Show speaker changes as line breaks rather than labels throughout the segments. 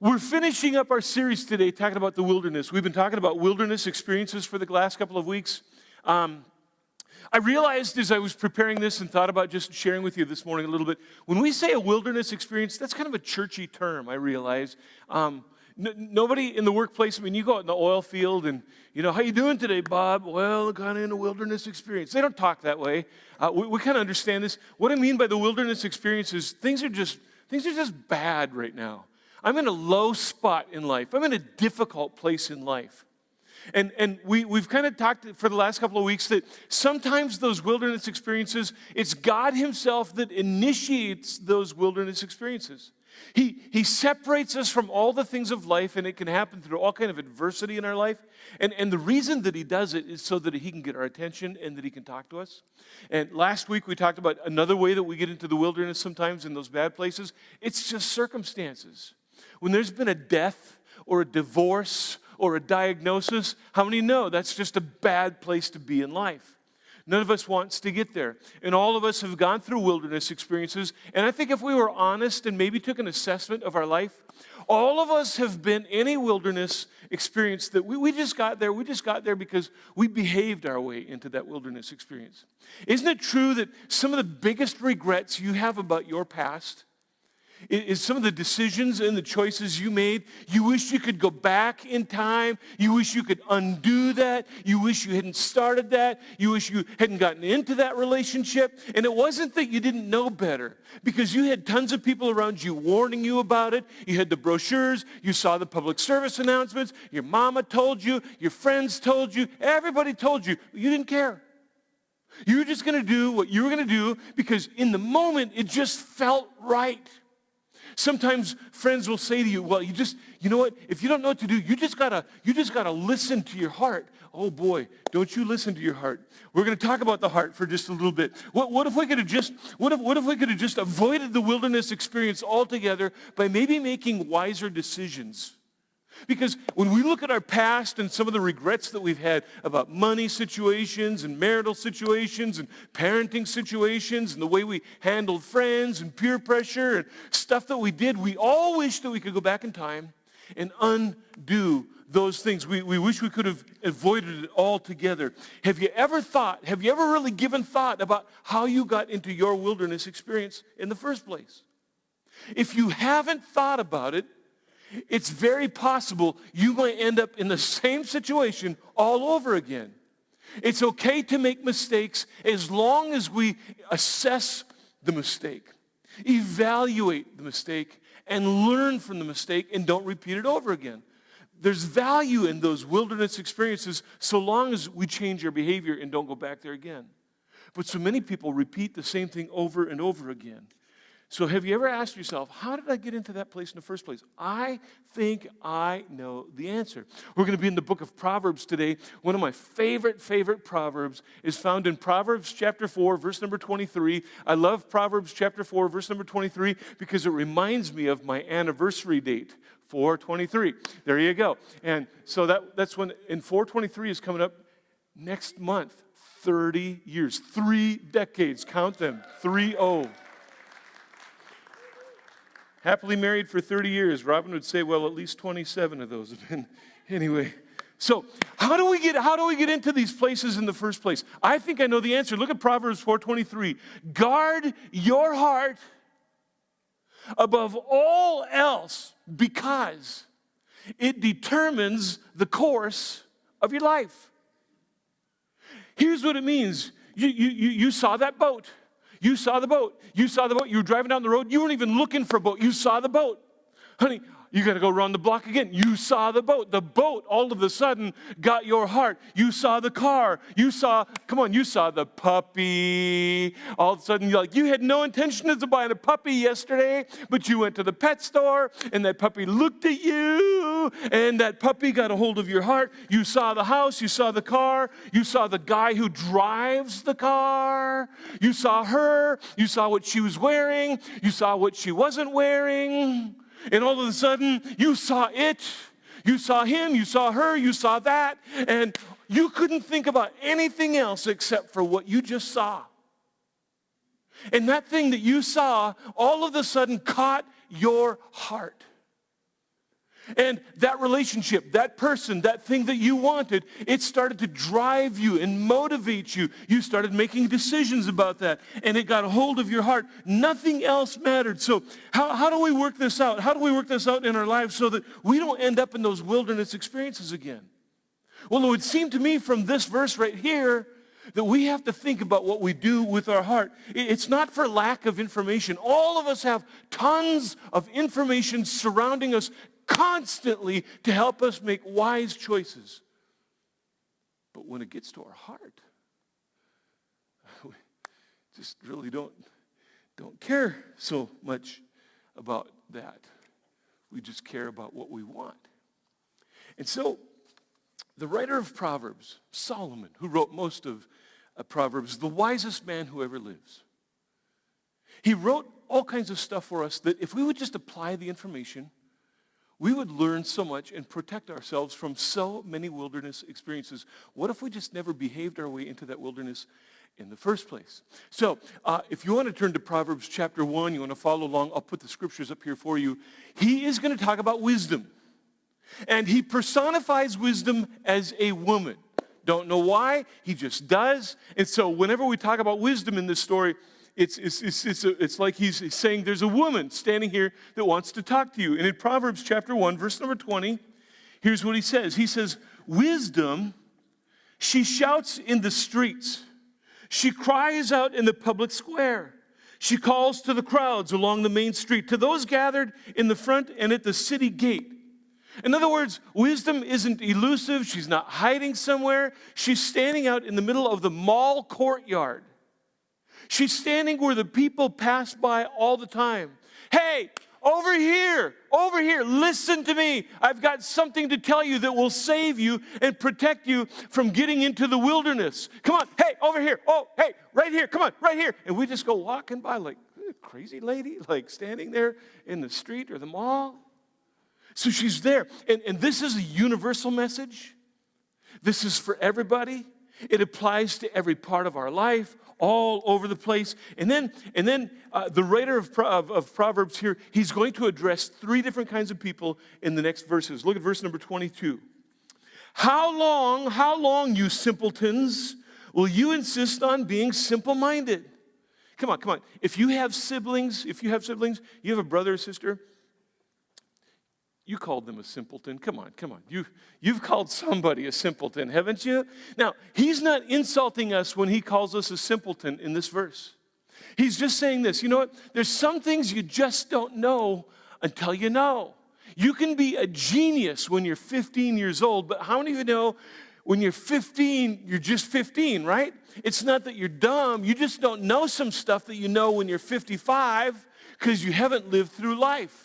We're finishing up our series today talking about the wilderness. We've been talking about wilderness experiences for the last couple of weeks. I realized as I was preparing this and thought about just sharing with you this morning a little bit, when we say a wilderness experience, that's kind of a churchy term, I realize. Nobody in the workplace, I mean, you go out in the oil field and, how you doing today, Bob? Well, kind of in a wilderness experience. They don't talk that way. We kind of understand this. What I mean by the wilderness experience is things are just bad right now. I'm in a low spot in life. I'm in a difficult place in life. And we've kind of talked for the last couple of weeks that sometimes those wilderness experiences, it's God himself that initiates those wilderness experiences. He separates us from all the things of life, and it can happen through all kind of adversity in our life. And the reason that he does it is so that he can get our attention and that he can talk to us. And last week we talked about another way that we get into the wilderness sometimes in those bad places. It's just circumstances. When there's been a death or a divorce or a diagnosis, how many know that's just a bad place to be in life? None of us wants to get there. And all of us have gone through wilderness experiences. And I think if we were honest and maybe took an assessment of our life, all of us have been in a wilderness experience that we just got there. We just got there because we behaved our way into that wilderness experience. Isn't it true that some of the biggest regrets you have about your past is some of the decisions and the choices you made? You wish you could go back in time. You wish you could undo that. You wish you hadn't started that. You wish you hadn't gotten into that relationship. And it wasn't that you didn't know better, because you had tons of people around you warning you about it. You had the brochures. You saw the public service announcements. Your mama told you. Your friends told you. Everybody told you. You didn't care. You were just going to do what you were going to do because in the moment it just felt right. Sometimes friends will say to you, well, you know what? If you don't know what to do, you just gotta listen to your heart. Oh boy, don't you listen to your heart. We're going to talk about the heart for just a little bit. What if we could have just avoided the wilderness experience altogether by maybe making wiser decisions? Because when we look at our past and some of the regrets that we've had about money situations and marital situations and parenting situations and the way we handled friends and peer pressure and stuff that we did, we all wish that we could go back in time and undo those things. We wish we could have avoided it altogether. Have you ever really given thought about how you got into your wilderness experience in the first place? If you haven't thought about it, it's very possible you might end up in the same situation all over again. It's okay to make mistakes as long as we assess the mistake, evaluate the mistake, and learn from the mistake and don't repeat it over again. There's value in those wilderness experiences so long as we change our behavior and don't go back there again. But so many people repeat the same thing over and over again. So have you ever asked yourself, how did I get into that place in the first place? I think I know the answer. We're going to be in the book of Proverbs today. One of my favorite Proverbs is found in Proverbs chapter 4, verse number 23. I love Proverbs chapter 4, verse number 23, because it reminds me of my anniversary date, 4/23. There you go. And so that's when, and 4/23 is coming up next month, 30 years, 3 decades, count them, 3-0. Happily married for 30 years. Robin would say, well, at least 27 of those have been. Anyway, so how do we get into these places in the first place? I think I know the answer. Look at Proverbs 4:23. Guard your heart above all else because it determines the course of your life. Here's what it means. You saw that boat. You saw the boat. You saw the boat. You were driving down the road. You weren't even looking for a boat. You saw the boat. Honey, you got to go around the block again. You saw the boat. The boat all of a sudden got your heart. You saw the car. You saw the puppy. All of a sudden, you had no intention of buying a puppy yesterday, but you went to the pet store, and that puppy looked at you, and that puppy got a hold of your heart. You saw the house. You saw the car. You saw the guy who drives the car. You saw her. You saw what she was wearing. You saw what she wasn't wearing. And all of a sudden, you saw it, you saw him, you saw her, you saw that, and you couldn't think about anything else except for what you just saw. And that thing that you saw all of a sudden caught your heart. And that relationship, that person, that thing that you wanted, it started to drive you and motivate you. You started making decisions about that, and it got a hold of your heart. Nothing else mattered. So how do we work this out? How do we work this out in our lives so that we don't end up in those wilderness experiences again? Well, it would seem to me from this verse right here that we have to think about what we do with our heart. It's not for lack of information. All of us have tons of information surrounding us constantly to help us make wise choices. But when it gets to our heart, we just really don't care so much about that. We just care about what we want. And so the writer of Proverbs, Solomon, who wrote most of Proverbs, the wisest man who ever lives, he wrote all kinds of stuff for us that if we would just apply the information, we would learn so much and protect ourselves from so many wilderness experiences. What if we just never behaved our way into that wilderness in the first place? So if you want to turn to Proverbs chapter 1, you want to follow along, I'll put the scriptures up here for you. He is going to talk about wisdom. And he personifies wisdom as a woman. Don't know why, he just does. And so whenever we talk about wisdom in this story, it's like he's saying there's a woman standing here that wants to talk to you. And in Proverbs chapter 1, verse number 20, here's what he says. He says, wisdom, she shouts in the streets. She cries out in the public square. She calls to the crowds along the main street, to those gathered in the front and at the city gate. In other words, wisdom isn't elusive. She's not hiding somewhere. She's standing out in the middle of the mall courtyard. She's standing where the people pass by all the time. Hey, over here, listen to me. I've got something to tell you that will save you and protect you from getting into the wilderness. Come on, hey, over here. Oh, hey, right here, come on, right here. And we just go walking by like, crazy lady, like standing there in the street or the mall. So she's there. And this is a universal message. This is for everybody. It applies to every part of our life, all over the place. And then the writer of Proverbs here, he's going to address three different kinds of people in the next verses. Look at verse number 22. How long, you simpletons, will you insist on being simple-minded? Come on. If you have siblings, you have a brother or sister, you called them a simpleton. Come on. You've called somebody a simpleton, haven't you? Now, he's not insulting us when he calls us a simpleton in this verse. He's just saying this. You know what? There's some things you just don't know until you know. You can be a genius when you're 15 years old, but how many of you know when you're 15, you're just 15, right? It's not that you're dumb. You just don't know some stuff that you know when you're 55 because you haven't lived through life.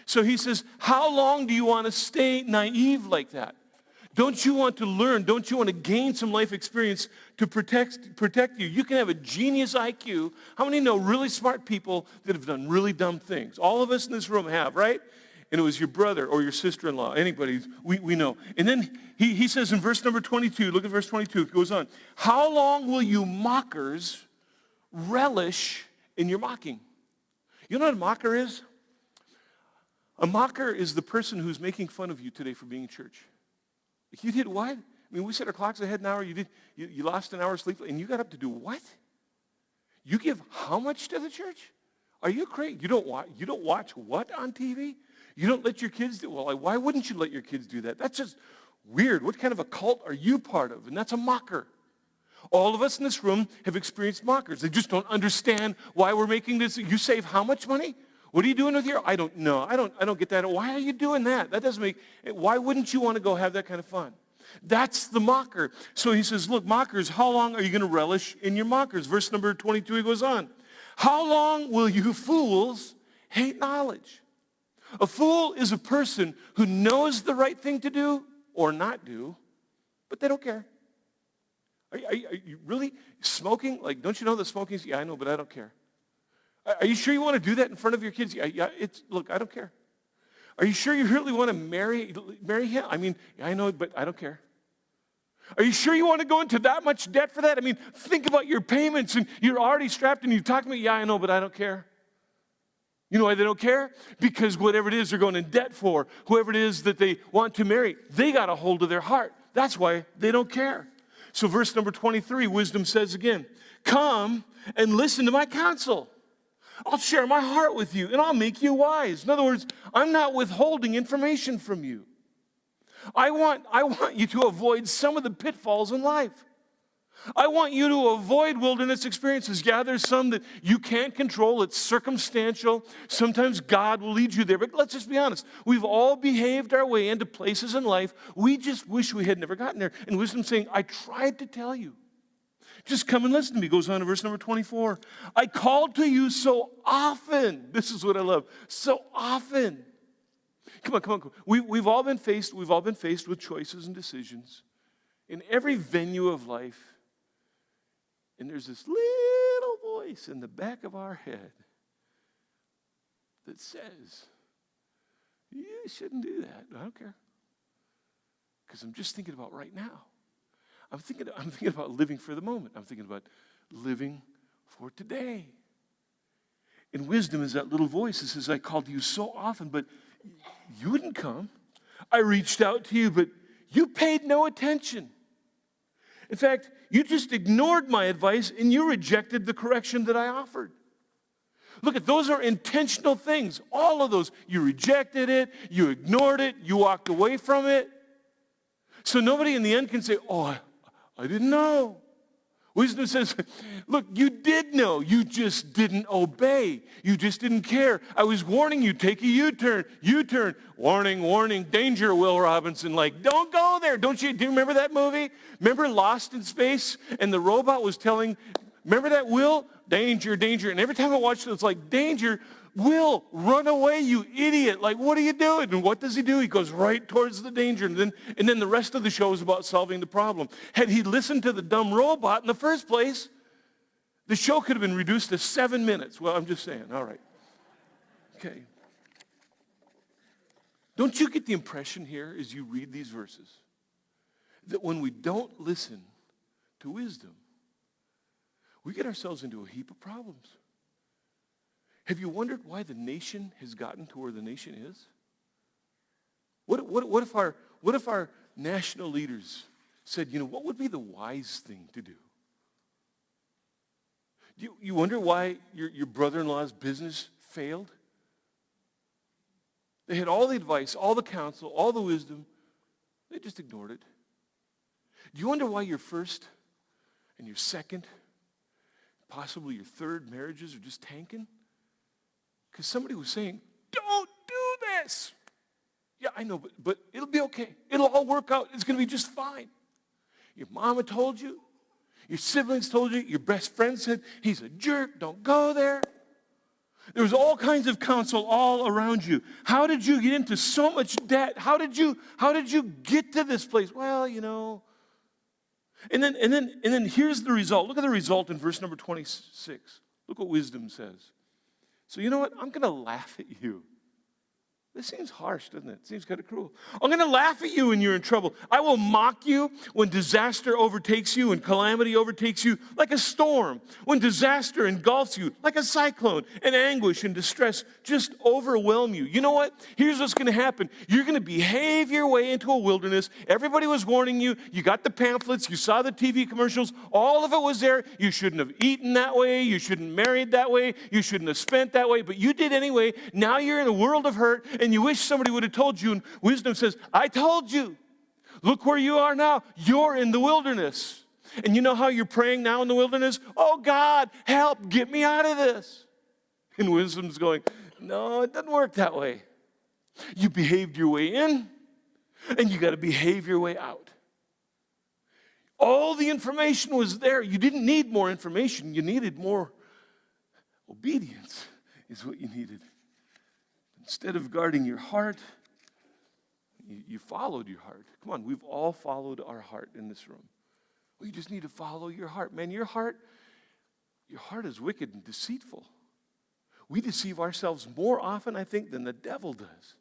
So he says, how long do you want to stay naive like that? Don't you want to learn? Don't you want to gain some life experience to protect you? You can have a genius IQ. How many know really smart people that have done really dumb things? All of us in this room have, right? And it was your brother or your sister-in-law, anybody, we know. And then he says in verse number 22, look at verse 22, it goes on. How long will you mockers relish in your mocking? You know what a mocker is? A mocker is the person who's making fun of you today for being in church. You did what? I mean, we set our clocks ahead an hour. You lost an hour's sleep, and you got up to do what? You give how much to the church? Are you crazy? You don't watch what on TV? You don't let your kids do, well, why wouldn't you let your kids do that? That's just weird. What kind of a cult are you part of? And that's a mocker. All of us in this room have experienced mockers. They just don't understand why we're making this. You save how much money? What are you doing with your, I don't know. I don't get that. Why are you doing that? That doesn't make, why wouldn't you want to go have that kind of fun? That's the mocker. So he says, look, mockers, how long are you going to relish in your mockers? Verse number 22, he goes on. How long will you fools hate knowledge? A fool is a person who knows the right thing to do or not do, but they don't care. Are you really smoking? Like, don't you know that smoking is, yeah, I know, but I don't care. Are you sure you want to do that in front of your kids? Yeah, look, I don't care. Are you sure you really want to marry him? I mean, yeah, I know, but I don't care. Are you sure you want to go into that much debt for that? I mean, think about your payments, and you're already strapped, and you talk to me, yeah, I know, but I don't care. You know why they don't care? Because whatever it is they're going in debt for, whoever it is that they want to marry, they got a hold of their heart. That's why they don't care. So verse number 23, wisdom says again, come and listen to my counsel. I'll share my heart with you, and I'll make you wise. In other words, I'm not withholding information from you. I want you to avoid some of the pitfalls in life. I want you to avoid wilderness experiences. Yeah, there's some that you can't control. It's circumstantial. Sometimes God will lead you there. But let's just be honest. We've all behaved our way into places in life we just wish we had never gotten there. And wisdom's saying, I tried to tell you. Just come and listen to me. Goes on to verse number 24. I called to you so often. This is what I love. So often. Come on. We've all been faced with choices and decisions in every venue of life. And there's this little voice in the back of our head that says, you shouldn't do that. I don't care. Because I'm just thinking about right now. I'm thinking about living for the moment. I'm thinking about living for today. And wisdom is that little voice that says, I called to you so often, but you wouldn't come. I reached out to you, but you paid no attention. In fact, you just ignored my advice and you rejected the correction that I offered. Look, those are intentional things. All of those. You rejected it, you ignored it, you walked away from it. So nobody in the end can say, oh, I didn't know. Wisdom says, look, you did know. You just didn't obey. You just didn't care. I was warning you, take a U-turn. U-turn. Warning, warning, danger, Will Robinson. Like, don't go there. Do you remember that movie? Remember Lost in Space? And the robot was telling, remember that, Will? Danger, danger. And every time I watched it, it's like, danger. Will, run away, you idiot. Like, what are you doing? And what does he do? He goes right towards the danger. And then the rest of the show is about solving the problem. Had he listened to the dumb robot in the first place, the show could have been reduced to 7 minutes. Well, I'm just saying. All right. Okay. Don't you get the impression here as you read these verses that when we don't listen to wisdom, we get ourselves into a heap of problems? Have you wondered why the nation has gotten to where the nation is? What if our national leaders said, what would be the wise thing to do? You wonder why your brother-in-law's business failed? They had all the advice, all the counsel, all the wisdom. They just ignored it. Do you wonder why your first and your second, possibly your third marriages are just tanking? Because somebody was saying, don't do this. Yeah, I know, but it'll be okay. It'll all work out. It's going to be just fine. Your mama told you. Your siblings told you. Your best friend said, he's a jerk. Don't go there. There was all kinds of counsel all around you. How did you get into so much debt? How did you get to this place? Well, And then here's the result. Look at the result in verse number 26. Look what wisdom says. So you know what? I'm going to laugh at you. This seems harsh, doesn't it? It seems kind of cruel. I'm going to laugh at you when you're in trouble. I will mock you when disaster overtakes you and calamity overtakes you like a storm. When disaster engulfs you like a cyclone, and anguish and distress just overwhelm you. You know what? Here's what's going to happen. You're going to behave your way into a wilderness. Everybody was warning you. You got the pamphlets. You saw the TV commercials. All of it was there. You shouldn't have eaten that way. You shouldn't have married that way. You shouldn't have spent that way. But you did anyway. Now you're in a world of hurt. And you wish somebody would have told you, and wisdom says, I told you. Look where you are now. You're in the wilderness. And you know how you're praying now in the wilderness? Oh, God, help, get me out of this. And wisdom's going, no, it doesn't work that way. You behaved your way in, and you got to behave your way out. All the information was there. You didn't need more information. You needed more obedience is what you needed. Instead of guarding your heart, you followed your heart. Come on, we've all followed our heart in this room. Well, you just need to follow your heart. Man, your heart is wicked and deceitful. We deceive ourselves more often, I think, than the devil does.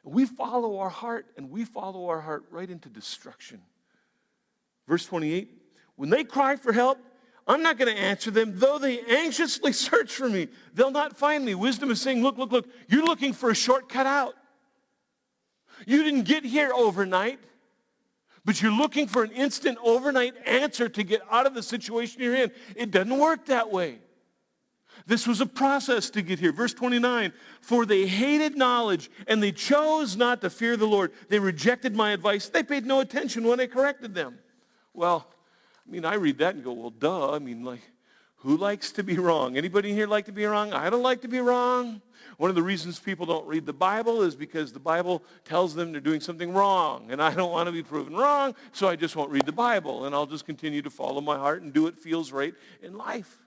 We follow our heart, and we follow our heart right into destruction. Verse 28, when they cry for help, I'm not going to answer them, though they anxiously search for me. They'll not find me. Wisdom is saying, look, look, look, you're looking for a shortcut out. You didn't get here overnight, but you're looking for an instant overnight answer to get out of the situation you're in. It doesn't work that way. This was a process to get here. Verse 29, for they hated knowledge, and they chose not to fear the Lord. They rejected my advice. They paid no attention when I corrected them. Well, I read that and go, well, duh. Who likes to be wrong? Anybody here like to be wrong? I don't like to be wrong. One of the reasons people don't read the Bible is because the Bible tells them they're doing something wrong, and I don't want to be proven wrong, so I just won't read the Bible, and I'll just continue to follow my heart and do what feels right in life.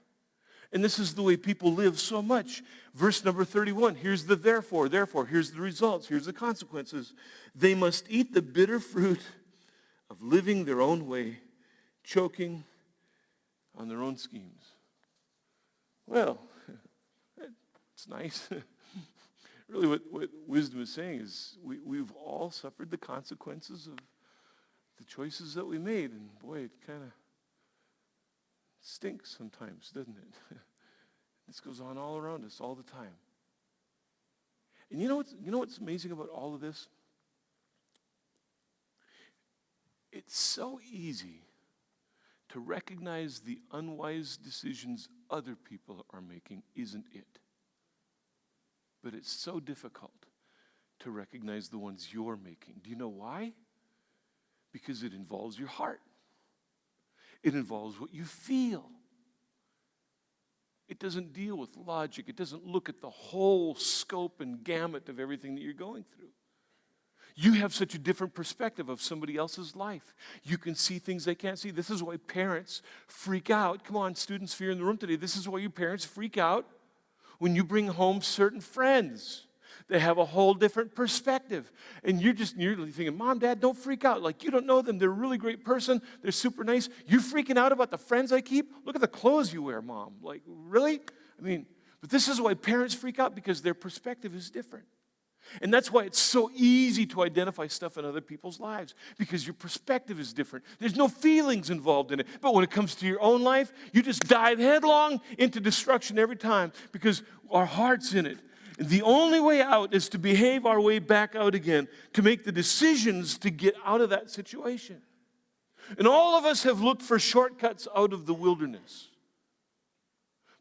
And this is the way people live so much. Verse number 31, here's the therefore. Therefore, here's the results. Here's the consequences. They must eat the bitter fruit of living their own way, choking on their own schemes. Well, it's nice. Really what wisdom is saying is we've all suffered the consequences of the choices that we made. And boy, it kind of stinks sometimes, doesn't it? This goes on all around us all the time. And you know what's amazing about all of this? It's so easy to recognize the unwise decisions other people are making, isn't it? But it's so difficult to recognize the ones you're making. Do you know why? Because it involves your heart. It involves what you feel. It doesn't deal with logic. It doesn't look at the whole scope and gamut of everything that you're going through. You have such a different perspective of somebody else's life. You can see things they can't see. This is why parents freak out. Come on, students, if you're in the room today, this is why you parents freak out when you bring home certain friends. They have a whole different perspective. And you're thinking, Mom, Dad, don't freak out. Like, you don't know them. They're a really great person. They're super nice. You're freaking out about the friends I keep? Look at the clothes you wear, Mom. Like, really? But this is why parents freak out, because their perspective is different. And that's why it's so easy to identify stuff in other people's lives, because your perspective is different. There's no feelings involved in it. But when it comes to your own life, you just dive headlong into destruction every time because our heart's in it. And the only way out is to behave our way back out again, to make the decisions to get out of that situation. And all of us have looked for shortcuts out of the wilderness.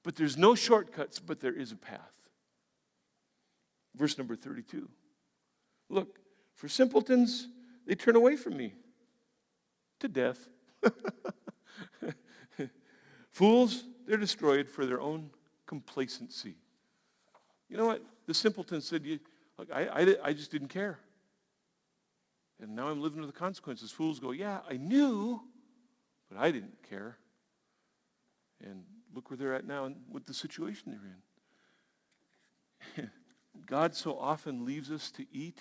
But there's no shortcuts, but there is a path. Verse number 32. Look, for simpletons, they turn away from me to death. Fools, they're destroyed for their own complacency. You know what? The simpleton said, look, I just didn't care. And now I'm living with the consequences. Fools go, yeah, I knew, but I didn't care. And look where they're at now and what the situation they're in. God so often leaves us to eat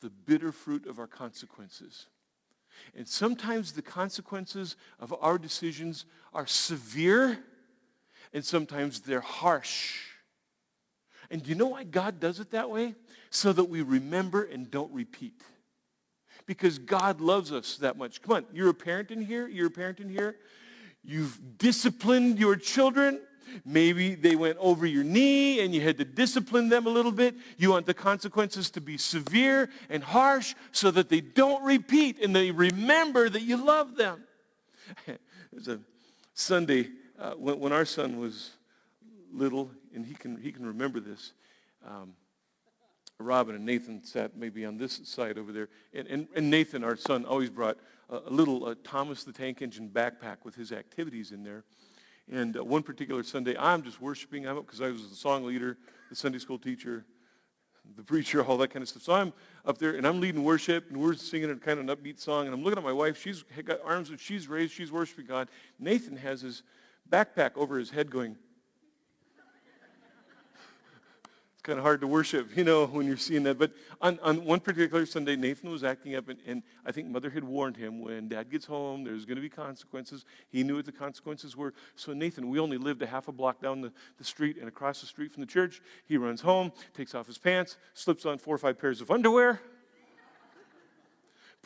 the bitter fruit of our consequences. And sometimes the consequences of our decisions are severe, and sometimes they're harsh. And do you know why God does it that way? So that we remember and don't repeat. Because God loves us that much. Come on, you're a parent in here? You're a parent in here? You've disciplined your children. Maybe they went over your knee and you had to discipline them a little bit. You want the consequences to be severe and harsh so that they don't repeat and they remember that you love them. There's a Sunday when our son was little, and he can remember this. Robin and Nathan sat maybe on this side over there. And Nathan, our son, always brought a little Thomas the Tank Engine backpack with his activities in there. And one particular Sunday, I'm just worshiping. I'm up because I was the song leader, the Sunday school teacher, the preacher, all that kind of stuff. So I'm up there, and I'm leading worship, and we're singing a kind of an upbeat song. And I'm looking at my wife. She's got arms that she's raised. She's worshiping God. Nathan has his backpack over his head going. Kind of hard to worship, when you're seeing that. But on one particular Sunday, Nathan was acting up, and I think Mother had warned him, when Dad gets home, there's going to be consequences. He knew what the consequences were. So Nathan, we only lived a half a block down the street and across the street from the church. He runs home, takes off his pants, slips on 4 or 5 pairs of underwear,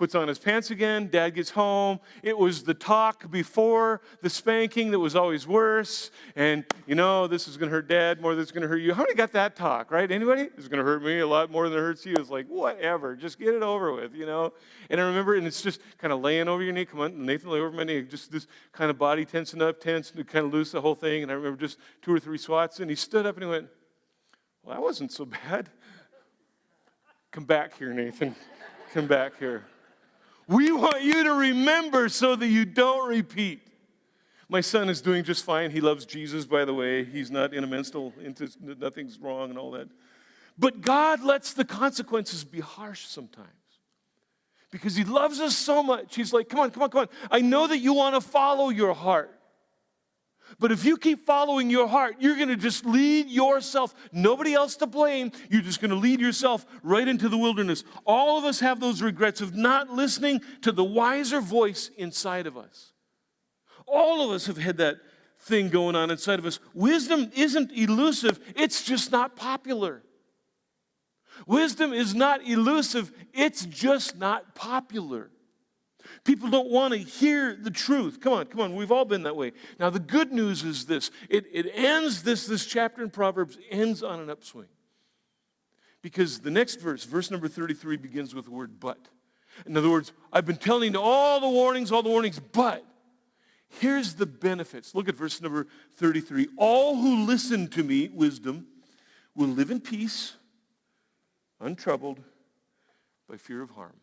puts on his pants again. Dad gets home. It was the talk before the spanking that was always worse. And, this is going to hurt Dad more than it's going to hurt you. How many got that talk, right? Anybody? It's going to hurt me a lot more than it hurts you. It's like, whatever. Just get it over with, And I remember, and it's just kind of laying over your knee. Come on, Nathan, lay over my knee. Just this kind of body tensing up, tense, and kind of loose the whole thing. And I remember just 2 or 3 swats. And he stood up and he went, well, that wasn't so bad. Come back here, Nathan. Come back here. We want you to remember so that you don't repeat. My son is doing just fine. He loves Jesus, by the way. He's not in a mental, nothing's wrong and all that. But God lets the consequences be harsh sometimes because he loves us so much. He's like, come on. I know that you want to follow your heart. But if you keep following your heart, you're going to just lead yourself, nobody else to blame. You're just going to lead yourself right into the wilderness. All of us have those regrets of not listening to the wiser voice inside of us. All of us have had that thing going on inside of us. Wisdom isn't elusive, it's just not popular. Wisdom is not elusive, it's just not popular. People don't want to hear the truth. Come on, we've all been that way. Now, the good news is this. It ends, this chapter in Proverbs ends on an upswing. Because the next verse number 33, begins with the word but. In other words, I've been telling you all the warnings, but here's the benefits. Look at verse number 33. All who listen to me, wisdom, will live in peace, untroubled by fear of harm.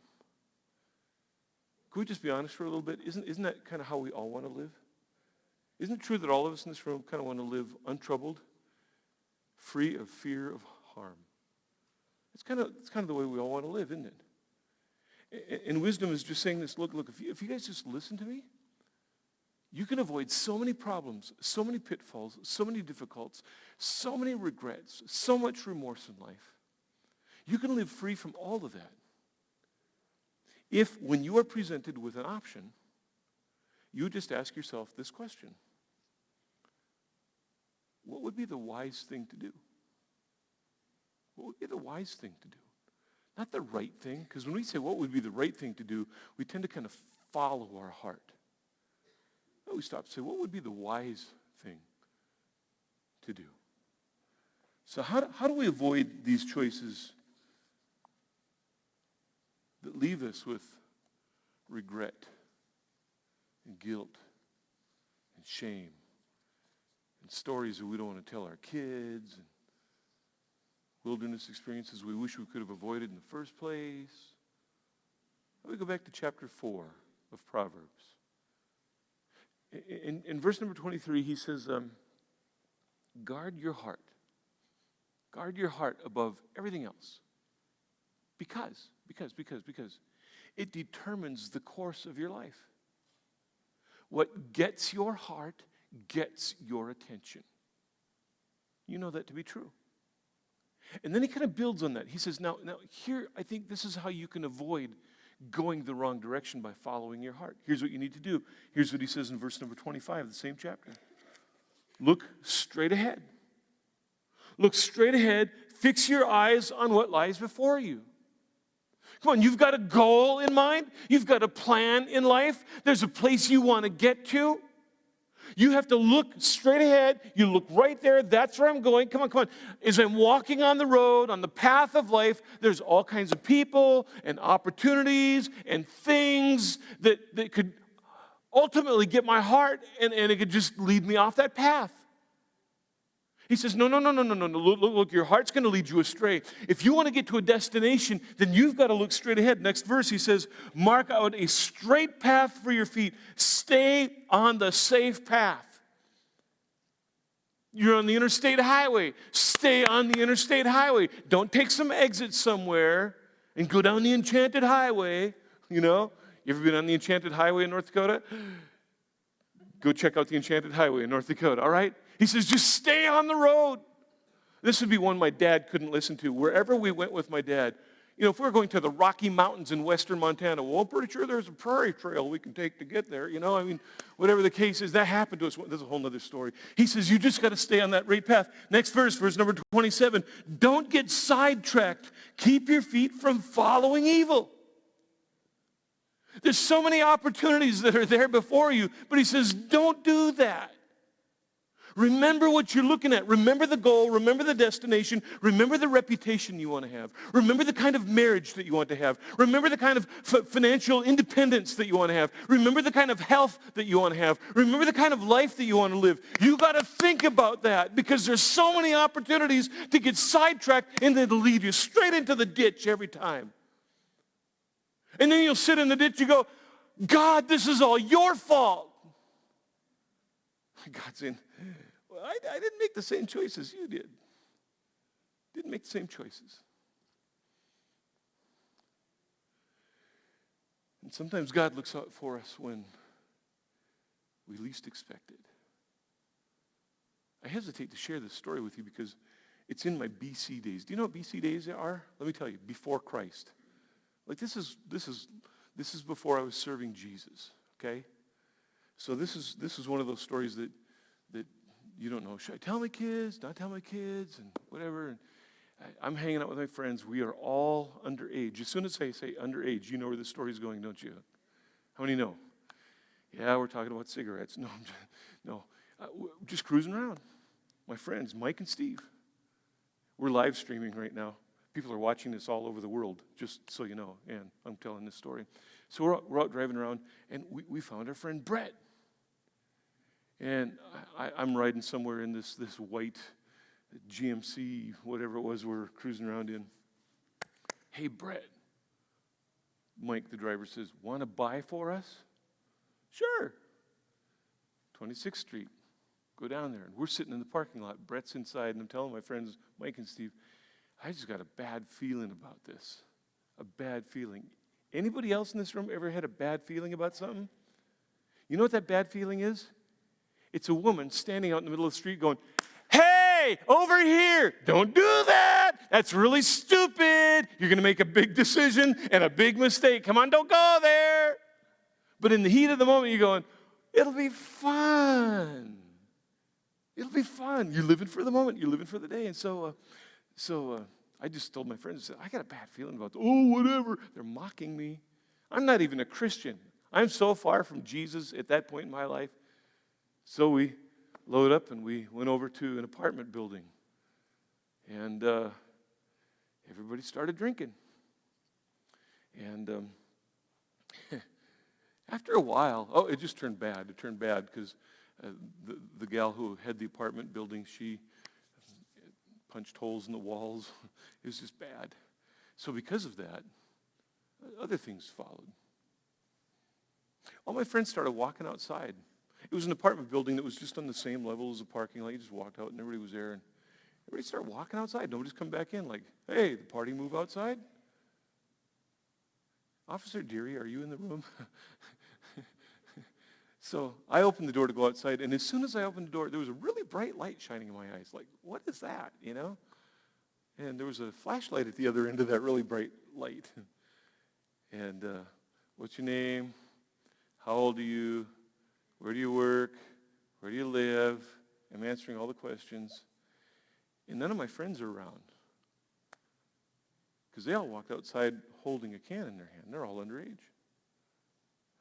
Can we just be honest for a little bit? Isn't that kind of how we all want to live? Isn't it true that all of us in this room kind of want to live untroubled, free of fear of harm? It's kind of the way we all want to live, isn't it? And wisdom is just saying this, look, if you guys just listen to me, you can avoid so many problems, so many pitfalls, so many difficulties, so many regrets, so much remorse in life. You can live free from all of that. If, when you are presented with an option, you just ask yourself this question: what would be the wise thing to do? What would be the wise thing to do? Not the right thing, because when we say what would be the right thing to do, we tend to kind of follow our heart. But we stop and say, what would be the wise thing to do? So how do we avoid these choices that leave us with regret and guilt and shame and stories that we don't want to tell our kids and wilderness experiences we wish we could have avoided in the first place? Let me go back to chapter 4 of Proverbs. In verse number 23, he says, guard your heart. Guard your heart above everything else. Because it determines the course of your life. What gets your heart gets your attention. You know that to be true. And then he kind of builds on that. He says, now here, I think this is how you can avoid going the wrong direction by following your heart. Here's what you need to do. Here's what he says in verse number 25 of the same chapter. Look straight ahead. Look straight ahead. Fix your eyes on what lies before you. Come on, you've got a goal in mind. You've got a plan in life. There's a place you want to get to. You have to look straight ahead. You look right there. That's where I'm going. Come on. As I'm walking on the road, on the path of life, there's all kinds of people and opportunities and things that could ultimately get my heart, and it could just lead me off that path. He says, no. Look, your heart's going to lead you astray. If you want to get to a destination, then you've got to look straight ahead. Next verse, he says, mark out a straight path for your feet. Stay on the safe path. You're on the interstate highway. Stay on the interstate highway. Don't take some exit somewhere and go down the enchanted highway. You ever been on the enchanted highway in North Dakota? Go check out the enchanted highway in North Dakota, all right? He says, just stay on the road. This would be one my dad couldn't listen to. Wherever we went with my dad, if we were going to the Rocky Mountains in western Montana, well, I'm pretty sure there's a prairie trail we can take to get there. Whatever the case is, that happened to us. There's a whole other story. He says, you just got to stay on that right path. Next verse number 27. Don't get sidetracked. Keep your feet from following evil. There's so many opportunities that are there before you, but he says, don't do that. Remember what you're looking at. Remember the goal. Remember the destination. Remember the reputation you want to have. Remember the kind of marriage that you want to have. Remember the kind of financial independence that you want to have. Remember the kind of health that you want to have. Remember the kind of life that you want to live. You got to think about that because there's so many opportunities to get sidetracked and it'll lead you straight into the ditch every time. And then you'll sit in the ditch and go, God, this is all your fault. God's saying, well, I didn't make the same choices you did. Didn't make the same choices. And sometimes God looks out for us when we least expect it. I hesitate to share this story with you because it's in my BC days. Do you know what BC days are? Let me tell you, before Christ. Like this is before I was serving Jesus, okay? So this is one of those stories that you don't know. Should I tell my kids? Not tell my kids? And whatever. And I'm hanging out with my friends. We are all underage. As soon as I say underage, you know where the story's going, don't you? How many know? Yeah, we're talking about cigarettes. No. We're just cruising around. My friends, Mike and Steve. We're live streaming right now. People are watching this all over the world, just so you know, and I'm telling this story. So we're out driving around, and we found our friend Brett. And I'm riding somewhere in this white GMC, whatever it was we're cruising around in. Hey, Brett. Mike, the driver, says, want to buy for us? Sure. 26th Street. Go down there. And we're sitting in the parking lot. Brett's inside, and I'm telling my friends, Mike and Steve, I just got a bad feeling about this. A bad feeling. Anybody else in this room ever had a bad feeling about something? You know what that bad feeling is? It's a woman standing out in the middle of the street going, hey, over here, don't do that. That's really stupid. You're going to make a big decision and a big mistake. Come on, don't go there. But in the heat of the moment, you're going, it'll be fun. It'll be fun. You're living for the moment. You're living for the day. And so I just told my friends, I said, I got a bad feeling about this. Oh, whatever. They're mocking me. I'm not even a Christian. I'm so far from Jesus at that point in my life. So we load up and we went over to an apartment building. And everybody started drinking. And after a while, it just turned bad. It turned bad because the gal who had the apartment building, she punched holes in the walls. It was just bad. So because of that, other things followed. All my friends started walking outside. It was an apartment building that was just on the same level as the parking lot. You just walked out and everybody was there. And everybody started walking outside. Nobody's come back in like, hey, the party move outside? Officer Deary, are you in the room? So I opened the door to go outside, and as soon as I opened the door, there was a really bright light shining in my eyes. Like, what is that, you know? And there was a flashlight at the other end of that really bright light. And what's your name? How old are you? Where do you work? Where do you live? I'm answering all the questions. And none of my friends are around because they all walked outside holding a can in their hand. They're all underage.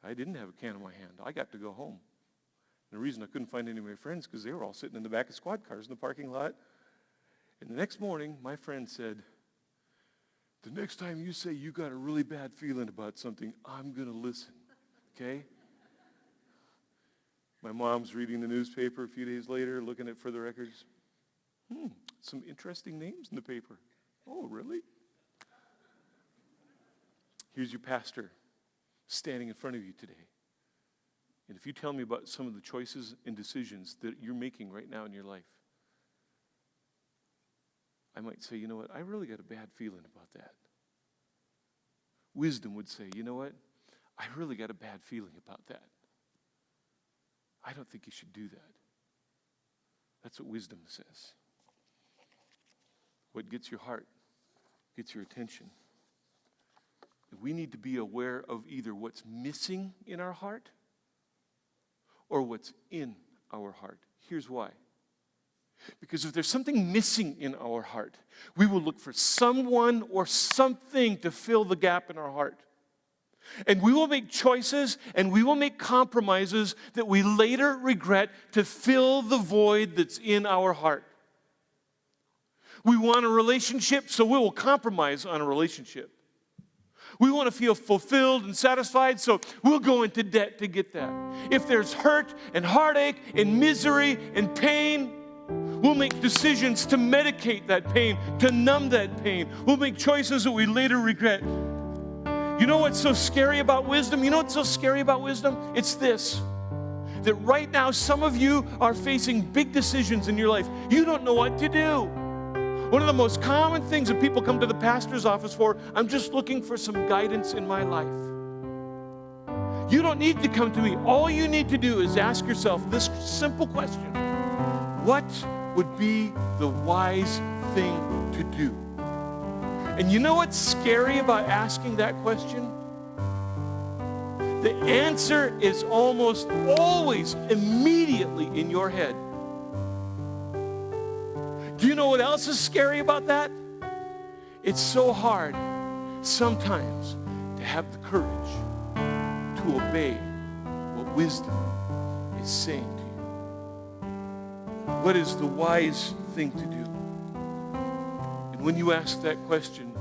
I didn't have a can in my hand. I got to go home. And the reason I couldn't find any of my friends because they were all sitting in the back of squad cars in the parking lot. And the next morning, my friend said, the next time you say you got a really bad feeling about something, I'm going to listen, okay? My mom's reading the newspaper a few days later, looking at further records. Some interesting names in the paper. Oh, really? Here's your pastor standing in front of you today. And if you tell me about some of the choices and decisions that you're making right now in your life, I might say, you know what, I really got a bad feeling about that. Wisdom would say, you know what, I really got a bad feeling about that. I don't think you should do that. That's what wisdom says. What gets your heart, gets your attention. We need to be aware of either what's missing in our heart or what's in our heart. Here's why. Because if there's something missing in our heart, we will look for someone or something to fill the gap in our heart. And we will make choices and we will make compromises that we later regret to fill the void that's in our heart. We want a relationship, so we will compromise on a relationship. We want to feel fulfilled and satisfied, so we'll go into debt to get that. If there's hurt and heartache and misery and pain, we'll make decisions to medicate that pain, to numb that pain. We'll make choices that we later regret. You know what's so scary about wisdom? You know what's so scary about wisdom? It's this, that right now some of you are facing big decisions in your life. You don't know what to do. One of the most common things that people come to the pastor's office for, I'm just looking for some guidance in my life. You don't need to come to me. All you need to do is ask yourself this simple question: what would be the wise thing to do? And you know what's scary about asking that question? The answer is almost always immediately in your head. Do you know what else is scary about that? It's so hard sometimes to have the courage to obey what wisdom is saying to you. What is the wise thing to do? And when you ask that question,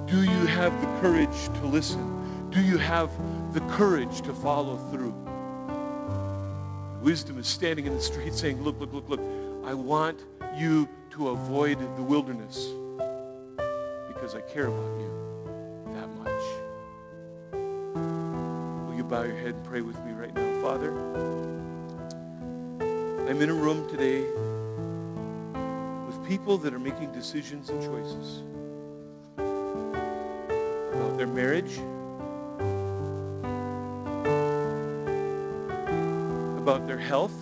do you have the courage to listen? Do you have the courage to follow through? Wisdom is standing in the street saying, look, look, look, look, I want you to avoid the wilderness because I care about you that much. Will you bow your head and pray with me right now? Father, I'm in a room today with people that are making decisions and choices about their marriage, about their health,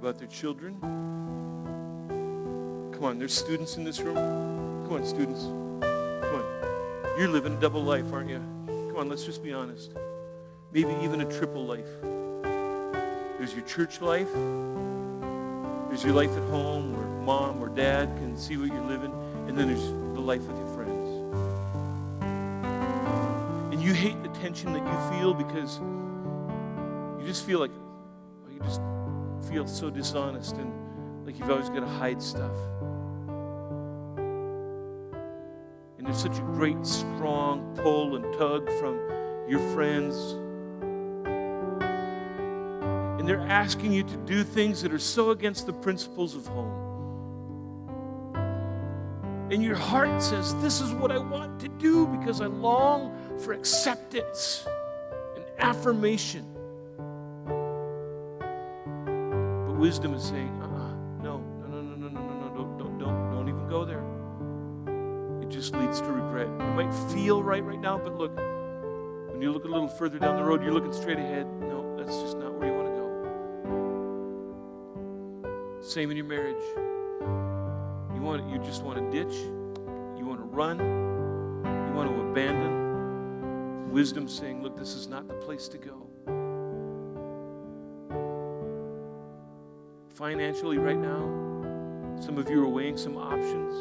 about their children. Come on, there's students in this room. Come on, students. Come on. You're living a double life, aren't you? Come on, let's just be honest. Maybe even a triple life. There's your church life. There's your life at home where mom or dad can see what you're living. And then there's the life with your friends. And you hate the tension that you feel because you just feel like, you just feel so dishonest and like you've always got to hide stuff. And there's such a great, strong pull and tug from your friends. And they're asking you to do things that are so against the principles of home. And your heart says, this is what I want to do because I long for acceptance and affirmation. But wisdom is saying, no, don't even go there. It just leads to regret. It might feel right now, but look, when you look a little further down the road, you're looking straight ahead. No, that's just not where you want to go. Same in your marriage. You just want to ditch. You want to run. You want to abandon. Wisdom saying, look, this is not the place to go. Financially right now, some of you are weighing some options.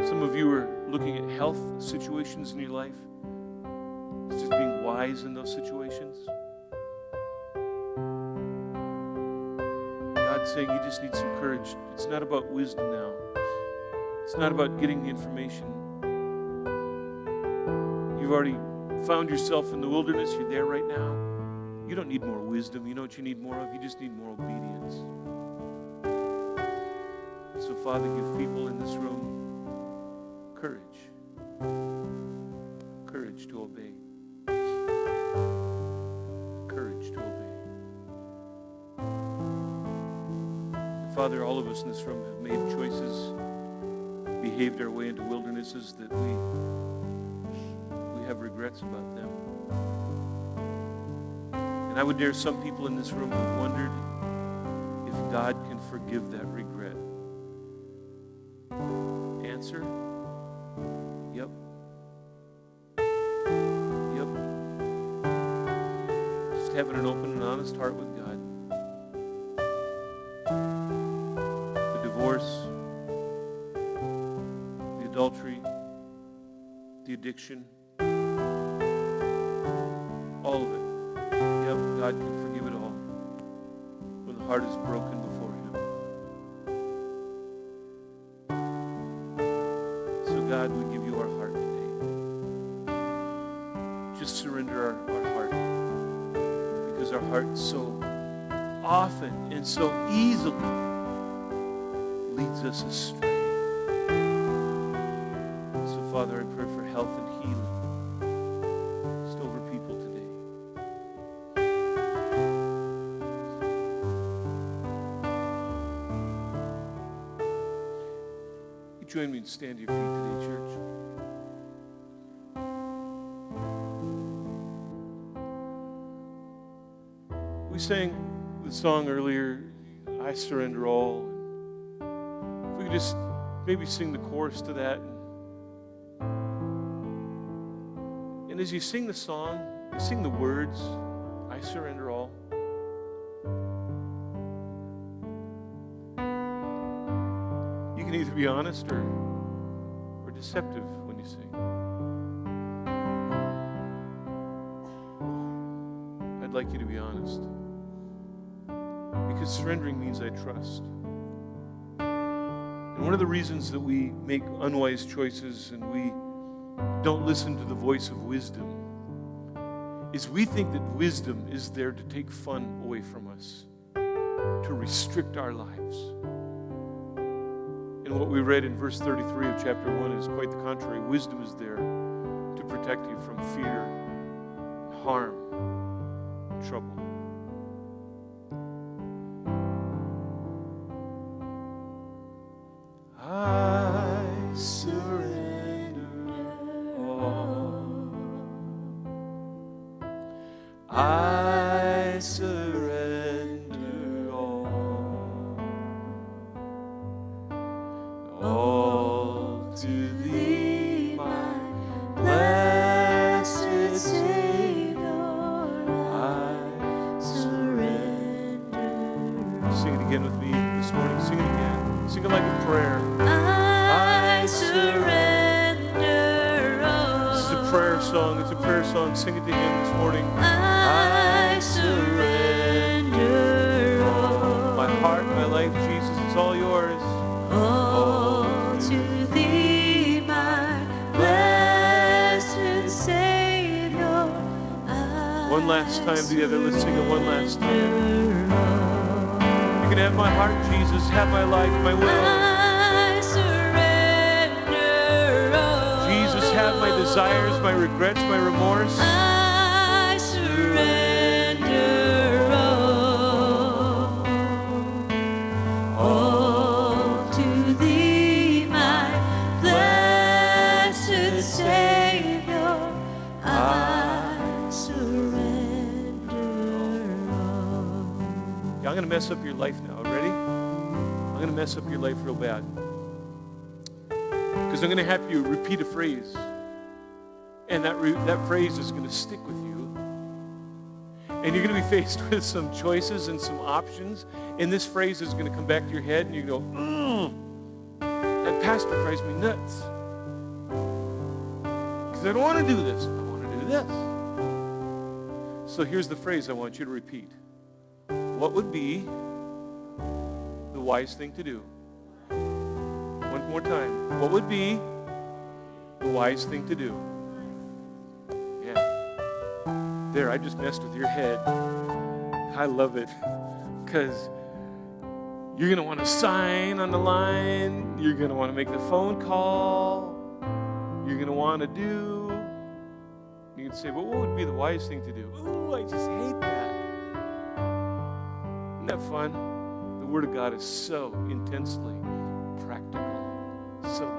Some of you are looking at health situations in your life. It's just being wise in those situations. God's saying you just need some courage. It's not about wisdom now. It's not about getting the information. You've already found yourself in the wilderness. You're there right now. You don't need more wisdom. You know what you need more of? You just need more obedience. So, Father, give people in this room courage. Courage to obey. Courage to obey. Father, all of us in this room have made choices, behaved our way into wildernesses that we have regrets about them. And I would dare some people in this room have wondered if God can forgive that regret. Answer, yep. Yep. Just having an open and honest heart with God. The divorce, adultery, the addiction, all of it. Yep, God can forgive it all when the heart is broken before Him. So God, we give you our heart today. Just surrender our heart, because our heart so often and so easily leads us astray. So Father, I pray for health and healing just over people today. You join me and stand to your feet today, church. We sang the song earlier, I surrender all. If we could just maybe sing the chorus to that. And as you sing the song, you sing the words, I surrender all. You can either be honest or deceptive when you sing. I'd like you to be honest. Because surrendering means I trust. And one of the reasons that we make unwise choices and we don't listen to the voice of wisdom is we think that wisdom is there to take fun away from us, to restrict our lives. And what we read in verse 33 of chapter 1 is quite the contrary. Wisdom is there to protect you from fear, harm, and trouble. I surrender all. I surrender all to Thee, my blessed Savior. I surrender. Sing it again with me this morning. Sing it again. Sing it like a prayer.
I surrender all.
This is a prayer song. It's a prayer song. Sing it to Him this morning.
I surrender all.
My heart, my life, Jesus, it's all yours.
All to Thee, my blessed Savior.
One last time together. Let's sing it one last time. You can have my heart, Jesus. Have my life, my will.
I surrender all.
Jesus, have my desires, my regrets, my remorse.
I surrender all to Thee, my blessed Savior. I surrender all.
Yeah, I'm going to mess up your life now. Ready? I'm going to mess up your life real bad. Because I'm going to have you repeat a phrase. And that phrase is going to stick with you. And you're going to be faced with some choices and some options. And this phrase is going to come back to your head and you go, that pastor drives me nuts. Because I don't want to do this. I want to do this. So here's the phrase I want you to repeat. What would be the wise thing to do? One more time. What would be the wise thing to do? Yeah. There, I just messed with your head. I love it. Because you're going to want to sign on the line. You're going to want to make the phone call. You're going to want to do. You can say, well, what would be the wise thing to do? Ooh, I just hate that. Isn't that fun? The Word of God is so intensely practical, so